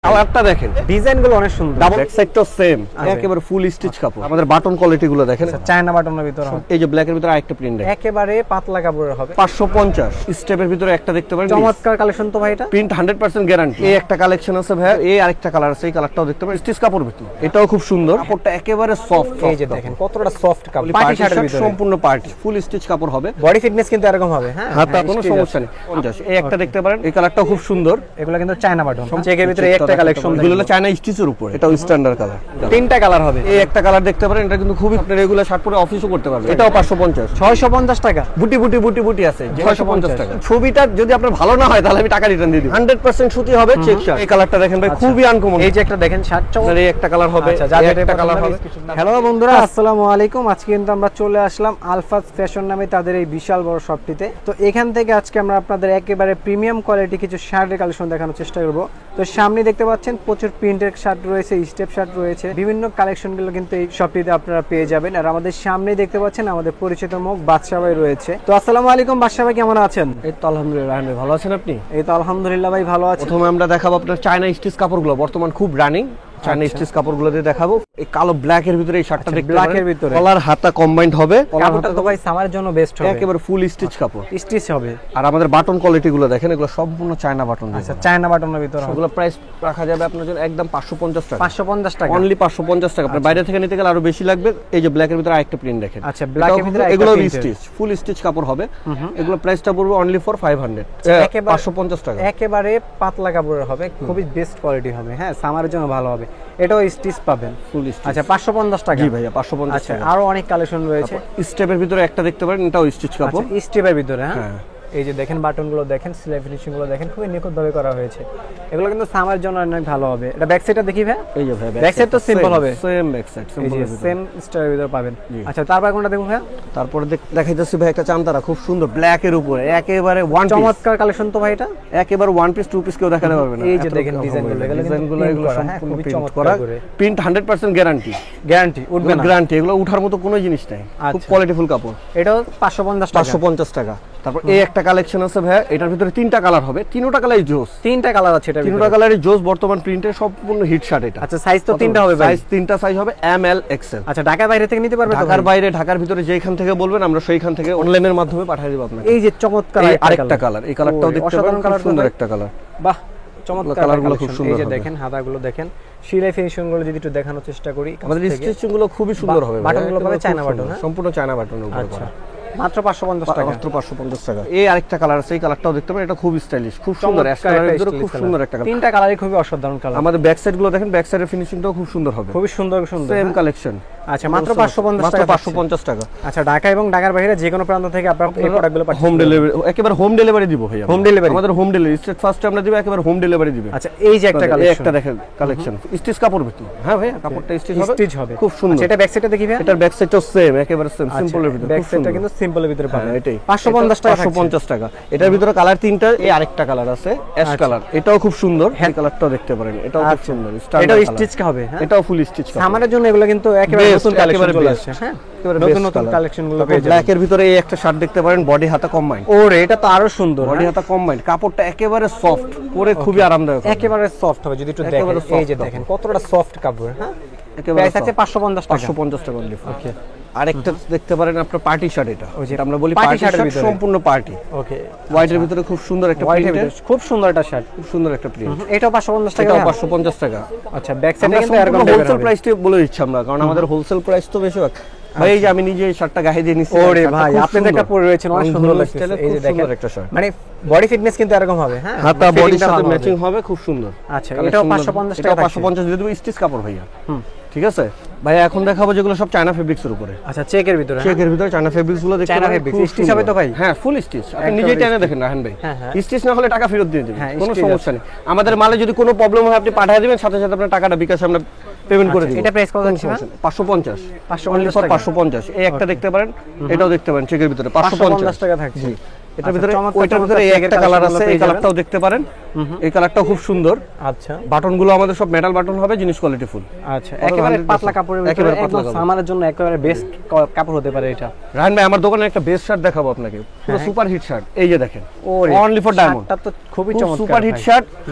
কালারটা দেখেন, ডিজাইন গুলো অনেক সুন্দর, ডাবল ব্যাক সাইডটাও সেম, একেবারে ফুল স্টিচ কাপড়। আমাদের বাটন কোয়ালিটি গুলো দেখেন, চায়না বাটনের ভিতরে হবে। এই যে ব্ল্যাক এর ভিতরে আরেকটা প্রিন্ট একেবারে পাতলা কাপড়ের হবে, 550 স্টেপের ভিতরে একটা দেখতে পারেন। চমৎকার কালেকশন তো ভাই, এটা প্রিন্ট 100% গ্যারান্টি। এই একটা কালেকশন আছে ভাই, এই আরেকটা কালার আছে, এই কালারটাও দেখতে পারেন, স্টিচ কাপড় ভিতরে, এটাও খুব সুন্দর, কাপড়টা একেবারে সফট। এই যে দেখেন কতটা সফট কাপড়, পার্টি শার্টের ভিতরে সম্পূর্ণ পার্টি ফুল স্টিচ কাপড় হবে। বডি ফিটনেস কিন্তু এরকম হবে, হ্যাঁ হাতা কোনো সমস্যা নেই। 50 এই একটা দেখতে পারেন, এই কালারটাও খুব সুন্দর। এগুলো কিন্তু চায়না বাটন, চেকের ভিতরে একটা কালেকশন, এগুলো চায়না স্টিচের উপরে, এটাও স্ট্যান্ডার্ড কালার। তিনটা কালার হবে, এই একটা কালার দেখতে পারেন, এটা কিন্তু খুবই রেগুলার শার্ট পরে অফিসও করতে পারবেন। এটাও 550 650 টাকা, বুটি বুটি বুটি বুটি আছে 650 টাকা। ছবিটা যদি আপনার ভালো না হয় তাহলে আমি টাকা রিটার্ন দিয়ে দিই। 100% সুতি হবে, চেক শার্ট। এই কালারটা দেখেন ভাই, খুবই আনকমন। এই যে একটা দেখেন শার্ট, এই একটা কালার হবে, একটা কালার হবে। হ্যালো বন্ধুরা, আসসালামু আলাইকুম। আজকে কিন্তু আমরা চলে আসলাম আলফাজ ফ্যাশন নামে তাদের এই বিশাল বড় শপটিতে। তো এখান থেকে আজকে আমরা আপনাদের একেবারে প্রিমিয়াম কোয়ালিটি কিছু শার্টের কালেকশন দেখানোর চেষ্টা করব। তো সামনে দেখতে পাচ্ছেন প্রচুর প্রিন্টের শার্ট রয়েছে, স্টেপ শার্ট রয়েছে, বিভিন্ন কালেকশনগুলো কিন্তু এই শপটিতে আপনারা পেয়ে যাবেন। আর আমাদের সামনে দেখতে পাচ্ছেন আমাদের পরিচিত মুখ বাদশা ভাই রয়েছে। তো আসসালামু আলাইকুম বাদশা ভাই, কেমন আছেন? এই তো আলহামদুলিল্লাহ ভালো আছেন আপনি? এই তো আলহামদুলিল্লাহ ভাই ভালো আছি। প্রথমে আমরা দেখাবো আপনার চায়না স্টিচ কাপড়গুলো, বর্তমান খুব রানিং চায়না স্টিচ কাপড়গুলো দিয়ে দেখাবো। এই কালো ব্ল্যাক এর ভিতরে এই শার্টটা দেখতে পারেন, ব্ল্যাক এর ভিতরে কলার হাতা কম্বাইন্ড হবে। কাপড়টা তো ভাই সামারের জন্য বেস্ট হবে, একেবারে ফুল স্টিচ কাপড়, স্টিচ হবে। আর আমাদের বাটন কোয়ালিটি গুলো দেখেন, এগুলো সম্পূর্ণ চায়না বাটন। আচ্ছা, চায়না বাটনের ভিতরে হবে। এগুলো প্রাইস রাখা যাবে আপনার জন্য একদম 550 টাকা। 550 টাকা অনলি 550 টাকা। আপনার বাইরে থেকে নিতে গেলে আরো বেশি লাগবে। এই যে ব্ল্যাক এর ভিতরে আরেকটা প্রিন্ট দেখেন। আচ্ছা, ব্ল্যাক এর ভিতরে এগুলো স্টিচ, ফুল স্টিচ কাপড় হবে। এগুলো প্রাইসটা পড়বে অনলি ফর 500, 550 টাকা। একেবারে পাতলা কাপড়ের হবে, খুবই বেস্ট কোয়ালিটি হবে, হ্যাঁ সামারের জন্য ভালো হবে। এটাও স্টিচ পাবেন ফুল স্টিচ। আচ্ছা, 550 টাকা। জি ভাইয়া 550 টাকা। আরো অনেক কালেকশন রয়েছে। স্টেপের ভিতরে একটা দেখতে পারেন, এটাও স্টিচ কাপড়। আচ্ছা, স্টেপের ভিতরে, হ্যাঁ। এই যে দেখেন বাটনগুলো দেখেন, সিলাই ফিনিশিং গুলো দেখেন, খুবই নিখুঁত ভাবে করা হয়েছে। এগুলো কিন্তু সামার জন্য অনেক ভালো হবে। এটা ব্যাক সাইডটা দেখি ভাই। এই যে ভাই ব্যাক সাইড তো সিম্পল হবে, same back side, simple same স্টাইলের ভিতরে পাবেন। আচ্ছা, তারপর কোনটা দেখুন ভাই? তারপরে দেখাইতেছি ভাই একটা চামতারা, খুব সুন্দর ব্ল্যাক এর উপরে, একেবারে ওয়ান পিস। চমৎকার কালেকশন তো ভাই, এটা একেবারে ওয়ান পিস টু পিস কেউ দেখাতে পারবে না। এই যে দেখেন ডিজাইনগুলো, এগুলো সম্পূর্ণ প্রিন্ট করা, প্রিন্ট 100% গ্যারান্টি। গ্যারান্টি উঠবে না, গ্যারান্টি। এগুলো উঠার মতো কোনো জিনিস নাই, খুব কোয়ালিটিফুল কাপড়। এটাও 550 টাকা। 550 টাকা। তারপর এই একটা কালেকশন আছে ভাই, এটার ভিতরে তিনটা কালার হবে, তিনটা কালারই জোস। তিনটা কালার আছে, এটা তিনটা কালারই জোস, বর্তমান প্রিন্টের সম্পূর্ণ হিট শার্ট এটা। আচ্ছা, সাইজ তো তিনটা হবে ভাই? সাইজ তিনটা সাইজ হবে, এম এল এক্সেল। আচ্ছা, ঢাকার বাইরে থেকে নিতে পারবে? ঢাকার বাইরে, ঢাকার ভিতরে যেখান থেকে বলবেন আমরা সেইখান থেকে অনলাইনের মাধ্যমে পাঠিয়ে দেব আপনাকে। এই যে চমৎকার আরেকটা কালার, এই কালারটাও দেখতে পারেন, খুব সুন্দর একটা কালার। বাহ, চমৎকার কালারগুলো খুব সুন্দর। এই যে দেখেন হাতাগুলো দেখেন, সিলাই ফিনিশিং গুলো যদি একটু দেখানোর চেষ্টা করি, আমাদের স্টিচিং গুলো খুবই সুন্দর হবে। বাটনগুলো পাবে চায়না বাটন, সম্পূর্ণ চায়না বাটনের উপর করা। মাত্র 550 টাকা। মাত্র 550 টাকা। এই আরেকটা কালার আছে, এই কালারটাও দেখতে পারেন, এটা খুব স্টাইলিশ, খুব সুন্দর। অ্যাশ কালারের ভিতরে খুব সুন্দর একটা কালার। তিনটা কালারই খুবই অসাধারণ কালার। আমাদের ব্যাক সাইড গুলো দেখেন, ব্যাক সাইডের ফিনিশিংটাও খুব সুন্দর হবে, খুবই সুন্দর সুন্দর সেম কালেকশন। আচ্ছা, মাত্র 550 টাকা। 550 টাকা। আচ্ছা, ঢাকা এবং ঢাকার বাইরে যে কোনো প্রান্ত থেকে আপনারা এই প্রোডাক্টগুলো পাচ্ছেন। হোম ডেলিভারি, একেবারে হোম ডেলিভারি দিব ভাই। হোম ডেলিভারি, আমাদের হোম ডেলিভারি স্টেট ফার্স্ট আমরা দিব, একেবারে হোম ডেলিভারি দিবে। আচ্ছা, এই যে একটা কালেকশন, একটা দেখেন কালেকশন, স্টিচ কাপড় ভিতর। হ্যাঁ ভাই, কাপড়টা স্টিচ হবে, খুব সুন্দর। আচ্ছা, এটা ব্যাক সাইডটা দেখি ভাই। এটার ব্যাক সাইডটাও সেম, একেবারে সেম, সিম্পলের ভিতর। ব্যাক সাইডটা কিন্তু সিম্পলের ভিতরে পাবেন। এটাই 550 টাকা। 550 টাকা। এটার ভিতরে কালার তিনটা। এই আরেকটা কালার আছে, অ্যাশ কালার, এটাও খুব সুন্দর। এই কালারটাও দেখতে পারেন, এটাও খুব সুন্দর। এটাও স্টিচ হবে, হ্যাঁ এটাও ফুল স্টিচ কাপড়। সামারের জন্য এগুলো কিন্তু একেবারে নতুন কালেকশন চলে আসছে, হ্যাঁ নতুন নতুন কালেকশনগুলো পেয়ে যাবেন। ব্ল্যাক এর ভিতরে এই একটা শার্ট দেখতে পারেন, বডি হাতা কম্বাইন্ড। ওরে, এটা তো আরো সুন্দর, বডি হাতা কম্বাইন্ড, কাপড়টা একেবারে সফট, পরে খুবই আরামদায়ক, একেবারে সফট হবে। যদি একটু দেখেন, এই যে দেখেন কতটা সফট কাপড়, হ্যাঁ প্রাইস আছে 550 টাকা। 550 টাকা অনলি। ওকে, আরেকটা দেখতে পারেন আপনার পার্টি শার্ট, এটা ওই যে আমরা বলি পার্টি পার্টি শার্ট, ভিতরে সম্পূর্ণ পার্টি। ওকে, হোয়াইটের ভিতরে খুব সুন্দর একটা প্রিন্ট, খুব সুন্দর একটা শার্ট, খুব সুন্দর একটা প্রিন্ট। এটাও 550 টাকা। এটাও 550 টাকা। আচ্ছা, ব্যাক সাইডে কিন্তু এরকম হোলসেল প্রাইসটা বলে দিচ্ছি আমরা, কারণ আমাদের হোলসেল প্রাইস তো বেশিরভাগ। ভাই এই যে আমি নিজে এই শার্টটা গায়ে দিয়ে নিছি। ওরে ভাই, আপনি তো একটা পরে রয়েছেন, অনেক সুন্দর লাগছে। এই যে দেখেন একটা শার্ট, মানে বডি ফিটনেস কিন্তু এরকম হবে, হ্যাঁ হাতা বডির সাথে ম্যাচিং হবে, খুব সুন্দর। আচ্ছা, এটাও 550 টাকা। 550 দিয়ে দেব, স্টিচ কাপড় ভাইয়া। ঠিক আছে ভাই, এখন দেখাবো যেগুলো সব চায়না ফেব্রিক্স এর উপরে। আচ্ছা, চেকের ভিতরে, চেকের ভিতরে চায়না ফেব্রিক্স গুলো দেখতে চায়না ফেব্রিক্স স্টিচ হবে তো ভাই? হ্যাঁ, ফুল স্টিচ। আপনি নিজেই টেনে দেখেন রাহান ভাই, স্টিচ না হলে টাকা ফেরত দিয়ে দিবেন, কোনো সমস্যা নেই। আমাদের মালে যদি কোনো প্রবলেম হয় আপনি পাঠিয়ে দিবেন, সাথে সাথে আপনার টাকাটা বিকাশে আমরা পেমেন্ট করে দিব। এটা প্রাইস কত আছে? 550 অনলি ফর 550। এই একটা দেখতে পারেন, এটাও দেখতে পারেন, চেকের ভিতরে 550 টাকা থাকছে। এটার ভিতরে ওইটার ভিতরে একটা কালার আছে, এই কালারটাও দেখতে পারেন। এই কালারটাও খুব সুন্দর। আচ্ছা, বাটনগুলো আমাদের সব মেটাল বাটন হবে, জিনিস কোয়ালিটি ফুল। আচ্ছা, একেবারে পাতলা কাপড়ের ভিতরে একদম সামারের জন্য একেবারে বেস্ট কাপড় হতে পারে এটা। রাহান ভাই, আমার দোকানে একটা বেস্ট শার্ট দেখাবো আপনাকে, পুরো সুপার হিট শার্ট। এই যে দেখেন, অনলি ফর ডায়মন্ড। শার্টটা তো খুবই চমৎকার, সুপার হিট শার্ট।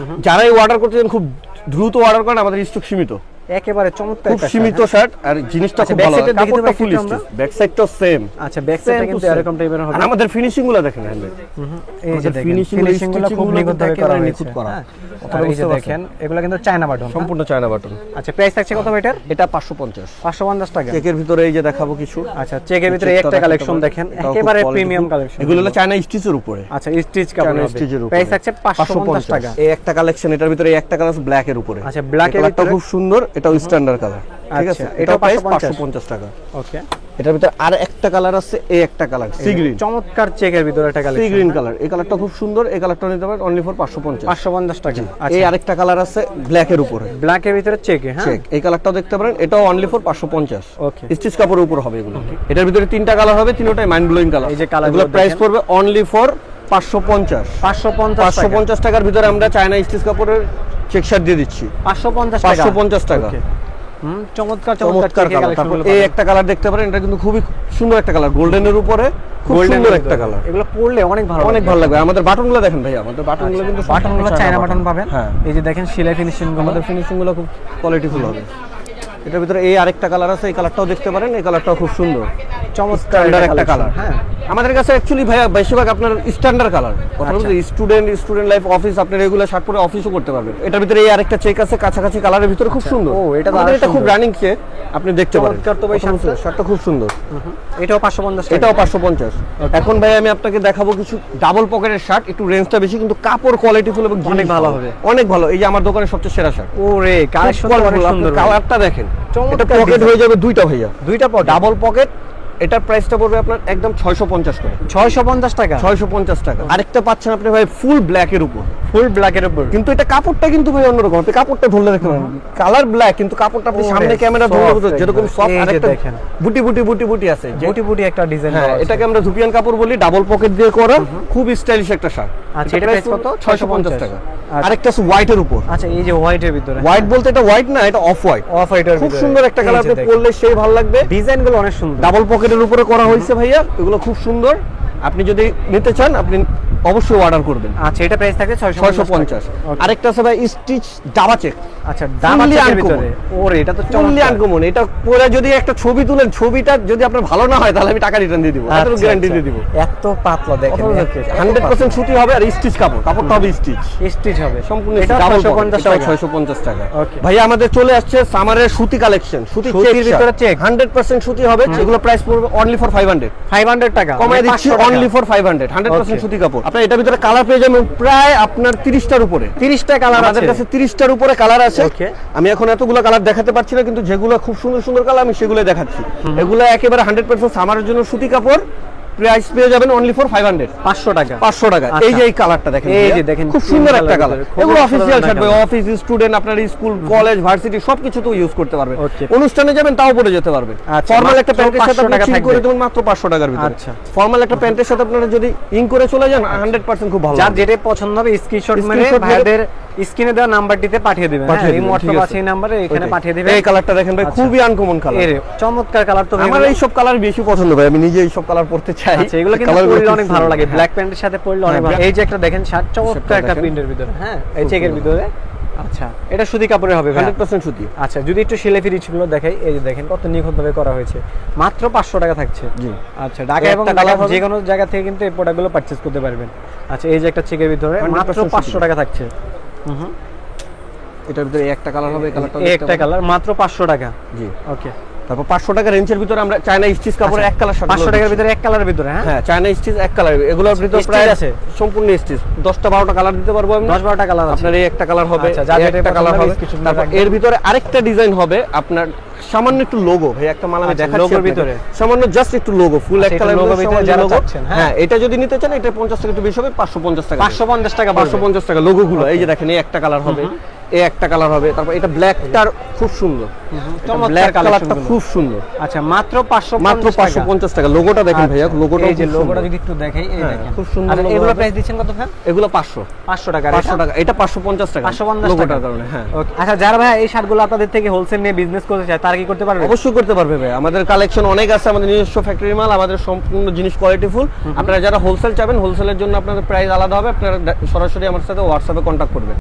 যারাই অর্ডার করতে চান খুব দ্রুত অর্ডার করেন, আমাদের স্টক সীমিত, একেবারে চমৎকার খুব সীমিত শার্ট। আর জিনিসটা খুব ভালো, কাপড়টা ফুল স্টিচ, ব্যাক সাইডটাও সেম। আচ্ছা, ব্যাক সাইডটা কিন্তু এরকম টাইপের হবে। আর আমাদের ফিনিশিং গুলো দেখেন রাহান ভাই, এই যে ফিনিশিং গুলো খুব নিখুঁতভাবে করা হয়েছে। এই যে দেখেন, এগুলো কিন্তু চায়না বাটন, সম্পূর্ণ চায়না বাটন। আচ্ছা, প্রাইস থাকছে কত এটার? এটা 550 550 টাকা। চেকের ভিতরে এই যে দেখাবো কিছু। আচ্ছা, চেকের ভিতরে একটা কালেকশন দেখেন, একেবারে প্রিমিয়াম কালেকশন। এগুলো হলো চায়না স্টিচের উপরে। আচ্ছা, স্টিচ কাপড় হবে। প্রাইস থাকছে 550 টাকা। এই একটা কালেকশন, এটার ভিতরে এই একটা কালার আছে ব্ল্যাক এর উপরে। আচ্ছা, ব্ল্যাক এর ভিতরে খুব সুন্দর, এটাও স্ট্যান্ডার্ড কালার। ঠিক আছে, এটা প্রাইস 550 টাকা। ওকে, এটার ভিতরে আর একটা কালার আছে, এই একটা কালার সি গ্রিন, চমৎকার চেকের ভিতরে একটা কালেকশন, সি গ্রিন কালার। এই কালারটা খুব সুন্দর, এই কালারটা নিতে পারেন অনলি ফর 550 টাকা। এই আরেকটা কালার আছে ব্ল্যাক এর উপরে, ব্ল্যাক এর ভিতরে চেকে, হ্যাঁ, চেক। এই কালারটাও দেখতে পারেন, এটাও অনলি ফর 550। ওকে, স্টিচ কাপড়ের উপর হবে এগুলো। এটার ভিতরে তিনটা কালার হবে, তিনটাই মাইন্ড ব্লোয়িং কালার। এই যে কালারগুলো প্রাইস পড়বে অনলি ফর 550 টাকার ভিতরে আমরা চায়না স্টিচ কাপড়ের চেক শার্ট দিয়ে দিচ্ছি 550 টাকা। চমৎকার কালার। এই একটা কালার দেখতে পারেন, এটা কিন্তু খুবই সুন্দর একটা কালার, গোল্ডেনের উপরে খুব সুন্দর একটা কালার। এগুলো পরলে অনেক ভালো লাগবে। আমাদের বাটনগুলো দেখেন ভাই, আমাদের বাটনগুলো কিন্তু বাটনগুলো চায়না বাটন পাবেন। হ্যাঁ, এই যে দেখেন সেলাই ফিনিশিং, আমাদের ফিনিশিং গুলো খুব কোয়ালিটিফুল হবে। এটার ভিতরে এই আরেকটা কালার আছে, এই কালারটাও দেখতে পারেন, এই কালারটাও খুব সুন্দর, চমৎকার একটা কালার। হ্যাঁ, আমাদের কাছে অ্যাকচুয়ালি ভাইয়া বেশিরভাগ আপনার স্ট্যান্ডার্ড কালার। কথা বলতে স্টুডেন্ট লাইফ, অফিস, আপনি রেগুলার শার্ট পরে অফিসও করতে পারবেন। এটার ভিতরে এই আরেকটা চেক আছে, কাছাকাছি কালারের ভিতরে খুব সুন্দর। ও, এটা খুব রানিং চেক, আপনি দেখতে পারেন। চমৎকার তো ভাই, শার্টটা খুব সুন্দর। এটাও 550 টাকা। এটাও 550। এখন ভাই আমি আপনাকে দেখাবো কিছু ডাবল পকেটের শার্ট, একটু রেঞ্জটা বেশি কিন্তু কাপড় কোয়ালিটিফুল এবং অনেক ভালো হবে, অনেক ভালো। এই যে আমার দোকানের সবচেয়ে সেরা শার্ট। ওরে, কালেকশনটা অনেক সুন্দর। কালারটা দেখেন, এটা পকেট হয়ে যাবে দুইটা ভাইয়া, দুইটা ডাবল পকেট। এটার প্রাইসটা পড়বে আপনার একদম 650 করে। 650 টাকা, 650 টাকা। আরেকটা পাচ্ছেন আপনি ভাই ফুল ব্ল্যাক এর উপর, ফুল ব্ল্যাক এর উপর, কিন্তু এটা কাপড়টা কিন্তু ভাই অন্যরকম। আপনি কাপড়টা ধরলে দেখতে পারেন, কালার ব্ল্যাক কিন্তু কাপড়টা আপনি সামনে ক্যামেরা ধরলে বুঝতে যেরকম সফট। আরেকটা দেখেন বুটি বুটি বুটি বুটি আছে, বুটি বুটি একটা ডিজাইন। হ্যাঁ, এটাকে আমরা ধুপিয়ান কাপড় বলি, ডাবল পকেট দিয়ে করা, খুব স্টাইলিশ একটা শার্ট। আচ্ছা, এটা প্রাইস কত? 650 টাকা। আরেকটা আছে হোয়াইট এর উপর। আচ্ছা, এই যে হোয়াইট এর ভিতরে, হোয়াইট বলতে এটা হোয়াইট না, এটা অফ হোয়াইট। অফ হোয়াইট এর ভিতরে খুব সুন্দর একটা কালার, আপনি পরলে সেই ভালো লাগবে। ডিজাইনগুলো অনেক সুন্দর, ডাবল পকেটের উপরে করা হয়েছে ভাইয়া, এগুলো খুব সুন্দর। আপনি যদি নিতে চান আপনি অবশ্যই অর্ডার করবেন। আচ্ছা, এটা প্রাইস থাকে 650। আরেকটা আছে ভাই স্টিচ ডাবা চেক। আচ্ছা, ডাবা চেকের ভিতরে, ওরে, এটা তো ফুললি আনকমন। এটা পরে যদি একটা ছবি তুলেন, ছবিটা যদি আপনার ভালো না হয় তাহলে আমি টাকা রিটার্ন দিয়ে দিব, এত গ্যারান্টি দিয়ে দিব। এত পাতলা দেখেন, 100% সুতি হবে আর স্টিচ কাপড়, কাপড়টা হবে স্টিচ হবে সম্পূর্ণ। এটা 650 টাকা। ভাইয়া আমাদের চলে আসছে সামারের সুতি কালেকশন, সুতির ভিতরে চেক 100% সুতি হবে। এগুলো প্রাইস পড়বে অনলি ফর 500 টাকা, কমায় দিচ্ছি অনলি ফর 500। 100% সুতি কাপড়। আপনি এটার ভিতরে কালার পেয়ে যাবেন প্রায় আপনার 30টার উপরে, 30টা কালার আমাদের কাছে 30টার উপরে কালার আছে। আমি এখন এতগুলো কালার দেখাতে পারছি না, কিন্তু যেগুলো খুব সুন্দর সুন্দর কালার আমি সেগুলো দেখাচ্ছি। এগুলো একেবারে 100% সামারের জন্য সুতি কাপড়। প্রাইস পেয়ে যাবেন অনলি ফর 500 টাকা। 500 টাকা। এই যে এই কালারটা দেখেন, এই যে দেখেন, খুব সুন্দর একটা কালার। এগুলো অফিসিয়াল শার্ট ভাই, অফিস, স্টুডেন্ট, আপনার স্কুল, কলেজ, ভার্সিটি সবকিছুতেও ইউজ করতে পারবেন। অনুষ্ঠানে যাবেন তাও পরে যেতে পারবেন। ফর্মাল একটা প্যান্টের সাথে আপনি চিন করে দেবেন মাত্র 500 টাকার ভিতরে। আচ্ছা, ফর্মাল একটা প্যান্টের সাথে আপনারা যদি ইন করে চলে যান 100% খুব ভালো। যার যেটা পছন্দ হবে স্ক্রিনশট মেরে ভাইদের স্ক্রিনে দেওয়া নাম্বারটিতে পাঠিয়ে দিবেন। হ্যাঁ, এই হোয়াটসঅ্যাপ আছে, এই নম্বরে এখানে পাঠিয়ে দিবেন। এই কালারটা দেখেন ভাই, খুবই আনকমন কালার। এর চমৎকার কালার। তো আমার এই সব কালার বেশি পছন্দ ভাই, আমি নিজে এই সব কালার পরতে চাই। আচ্ছা, এগুলো কিন্তু পরলে অনেক ভালো লাগে, ব্ল্যাক প্যান্টের সাথে পরলে অনেক ভালো। এই যে একটা দেখেন শার্ট, চমৎকার একটা প্রিন্টের ভিতরে, হ্যাঁ, এই চেকের ভিতরে। আচ্ছা, এটা সুতি কাপড়ের হবে, 100% সুতি। আচ্ছা, যদি একটু সেলাই ফিনিশিংগুলো দেখাই, এই যে দেখেন কত নিখুঁতভাবে করা হয়েছে, মাত্র 500 টাকা থাকছে। জি, আচ্ছা, ঢাকা এবং যে কোনো জায়গা থেকে কিন্তু এই প্রোডাক্টগুলো পারচেজ করতে পারবেন। আচ্ছা, এই যে একটা চেকের ভিতরে মাত্র 500 টাকা থাকছে। এটার ভিতরে একটা কালার হবে, একটা কালার মাত্র 500 টাকা। জি, ওকে। তারপর 500 টাকা রেঞ্জের ভিতরে আমরা চায়না স্টিচ কাপড়ের এক কালার শার্ট, 500 টাকার ভিতরে এক কালারের ভিতরে। হ্যাঁ, চায়না স্টিচ এক কালার। এগুলোর ভিতরে প্রায় আছে সম্পূর্ণ স্টিচ, 10টা 12টা কালার দিতে পারবো আমি। 10-12টা কালার আপনার এই একটা কালার হবে, একটা কালার হবে। তারপর এর ভিতরে আরেকটা ডিজাইন হবে আপনার সামান্য একটু লোগো। ভাই একটা মাল আমি দেখাচ্ছি, লোগোর ভিতরে সামান্য জাস্ট একটু লোগো, ফুল এক কালার লোগো ভিতরে যারা চাচ্ছেন। হ্যাঁ, এটা যদি নিতে চান এটা 50 টাকা একটু বেশি হবে, 550 টাকা। 550 টাকা, 550 টাকা লোগো গুলো। এই যে দেখেন, এই একটা কালার হবে, এই একটা কালার হবে, তারপর এটা ব্ল্যাকটার খুব সুন্দর, ব্ল্যাক কালারটা খুব সুন্দর। আচ্ছা মাত্র 550 টাকা। লোগোটা দেখেন ভাইয়া, লোগোটা এই যে লোগোটা যদি একটু দেখাই, এই দেখেন খুব সুন্দর। আচ্ছা এগুলো প্রাইস দিচ্ছেন কত ভাই? এগুলো 500 টাকা। 500 টাকা, এটা 550 টাকা 550 লোগোটার কারণে। হ্যাঁ ওকে। আচ্ছা যারা ভাই এই শার্টগুলো আপনাদের থেকে হোলসেল নিয়ে বিজনেস করতে চায় তারা কি করতে পারবে? অবশ্যই করতে পারবে ভাই, আমাদের কালেকশন অনেক আছে, আমাদের নিজস্ব ফ্যাক্টরি মাল, আমাদের সম্পূর্ণ জিনিস কোয়ালিটিফুল। আপনারা যারা হোলসেল চাবেন, হোলসেলের জন্য আপনাদের প্রাইস আলাদা হবে, আপনারা সরাসরি আমার সাথে হোয়াটসঅ্যাপে কন্ট্যাক্ট করবেন।